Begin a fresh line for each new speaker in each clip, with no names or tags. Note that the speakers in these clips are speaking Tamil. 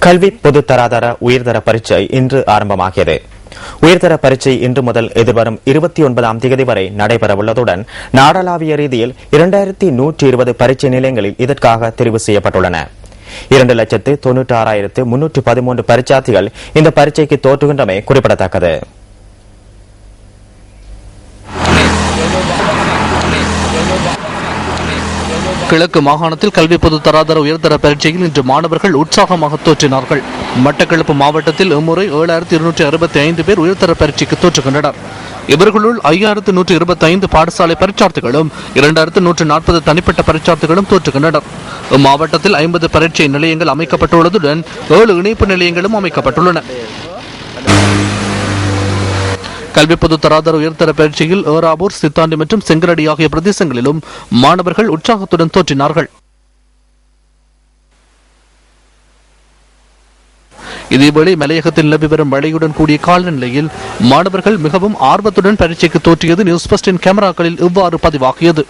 கல்வி பொதுத்தராதர உயர்தர பரீட்சை இன்று ஆரம்பமாகியது. உயர்தர பரீட்சை இன்று முதல் எதிர்வரும் 29ஆம் தேதி வரை நடைபெறவுள்ளதுடன் நாடளாவிய ரீதியில் 2120 பரீட்சை நிலையங்களில் இதற்காக தெரிவு செய்யப்பட்டுள்ளன. 2,96,313 பரீட்சார்த்திகள் இந்த பரீட்சைக்கு தோற்றுகின்றமை குறிப்பிடத்தக்கது.
கிழக்கு மாகாணத்தில் கல்வி பொது தராதர உயர்தர பரீட்சையில் இன்று மாணவர்கள் உற்சாகமாக தோற்றினார்கள். மட்டக்களப்பு மாவட்டத்தில் இம்முறை 7,265 பேர் உயர்தர பரீட்சைக்கு தோற்றுகின்றனர். இவர்களுள் 5,125 பாடசாலை பரீட்சார்த்திகளும் 2,140 தனிப்பட்ட பரீட்சார்த்திகளும் தோற்றுகின்றனர். இம்மாவட்டத்தில் 50 பரீட்சை நிலையங்கள் அமைக்கப்பட்டுள்ளதுடன் 7 இணைப்பு நிலையங்களும் அமைக்கப்பட்டுள்ளன. கல்வி பொது தராதர உயர்தர பரீட்சையில் ஏறாவூர், சித்தாண்டி மற்றும் செங்கரடி ஆகிய பிரதேசங்களிலும் மாணவர்கள் உற்சாகத்துடன் தோற்றினார்கள். இதேவேளை மலையகத்தில் நிலவி வரும் மழையுடன் கூடிய காலநிலையில் மாணவர்கள் மிகவும் ஆர்வத்துடன் பரீட்சைக்கு தோற்றியது நியூஸ் பஸ்டின் கேமராக்களில் இவ்வாறு பதிவாகியது.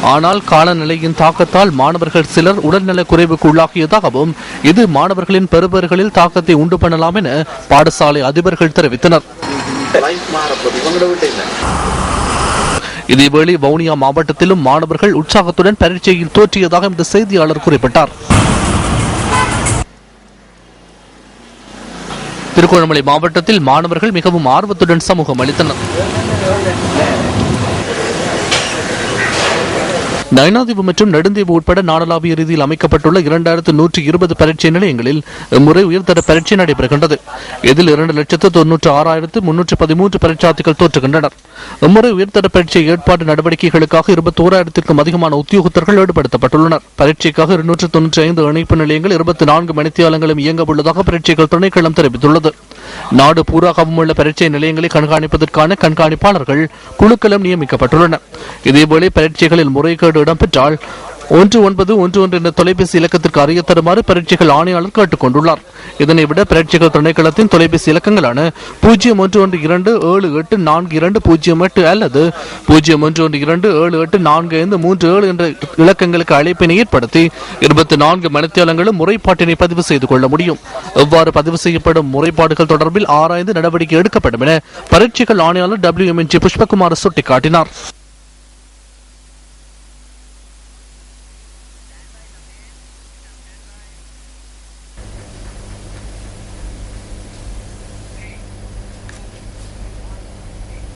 ஆனால் காலநிலையின் தாக்கத்தால் மாணவர்கள் சிலர் உடல்நல குறைவுக்கு உள்ளாகியதாகவும் இது மாணவர்களின் பெறுபேறுகளில் தாக்கத்தை உண்டு பண்ணலாம் என பாடசாலை அதிபர்கள் தெரிவித்தனர். இதேவேளை வவுனியா மாவட்டத்திலும் மாணவர்கள் உற்சாகத்துடன் பரீட்சையில் தோற்றியதாக இந்த செய்தியாளர் குறிப்பிட்டார். திருகோணமலை மாவட்டத்தில் மாணவர்கள் மிகவும் ஆர்வத்துடன் சமூகம் அளித்தனர். நயனாதீவு மற்றும் நெடுந்தீவு உட்பட நாடளாவிய ரீதியில் அமைக்கப்பட்டுள்ள 2,120 பரீட்சை நிலையங்களில் இம்முறை உயர்தர பரீட்சை நடைபெறுகின்றது. இதில் 2,96,313 பரீட்சார்த்திகள் தோற்றுகின்றனர். இம்முறை உயர்தர பரீட்சை ஏற்பாடு நடவடிக்கைகளுக்காக 21,000க்கும் அதிகமான உத்தியோகத்தர்கள் ஈடுபடுத்தப்பட்டுள்ளனர். பரீட்சைக்காக 295 இணைப்பு நிலையங்கள் 24 மணித்தியாலங்களும் இயங்க உள்ளதாக பரீட்சைகள் திணைக்களம் தெரிவித்துள்ளது. நாடு பூராகவும் உள்ள பரீட்சை நிலையங்களை கண்காணிப்பதற்கான கண்காணிப்பாளர்கள் குழுக்களும் நியமிக்கப்பட்டுள்ளன. இதேவேளை பரீட்சைகளில் முறைகேடு இடம்பெற்றால் 1911 என்ற தொலைபேசி இலக்கத்திற்கு அறிய தருமாறு பரீட்சைகள் ஆணையாளர் கேட்டுக் கொண்டுள்ளார். இதனை விட பரீட்சைகள் திணைக்களத்தின் தொலைபேசி இலக்கங்களான 0112784208 அல்லது 0112784537 என்ற இலக்கங்களுக்கு அழைப்பினை ஏற்படுத்தி 24 மணித்தியாலங்களும் முறைப்பாட்டினை பதிவு செய்து கொள்ள முடியும். எவ்வாறு பதிவு செய்யப்படும் முறைப்பாடுகள் தொடர்பில் ஆராய்ந்து நடவடிக்கை எடுக்கப்படும் என பரீட்சைகள் ஆணையாளர் WMNG புஷ்பகுமார் சுட்டிக்காட்டினார்.